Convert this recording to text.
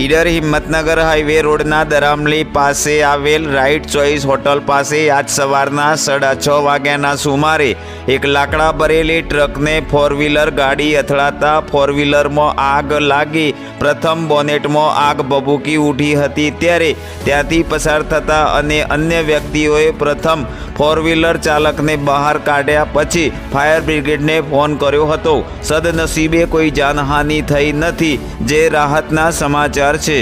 Idar Himmatnagar highway રોડના દરામલી પાસે આવેલ રાઈટ ચોઈસ હોટલ પાસે આજ સવારના 6:30 વાગ્યાના સુમારે એક લાકડા ભરેલી ટ્રકને ફોર વ્હીલર ગાડી અથડાતા ફોર વ્હીલરમાં આગ લાગી પ્રથમ બોનેટમાં આગ ભભૂકી ઉઠી હતી। ત્યારે ત્યાંથી પસાર થતા અને અન્ય વ્યક્તિઓએ પ્રથમ ફોર વ્હીલર ચાલકને બહાર કાઢ્યા પછી ફાયર બ્રિગેડને ફોન કર્યો હતો। સદનસીબે કોઈ જાનહાનિ થઈ નથી, જે રાહતના સમાચાર છે।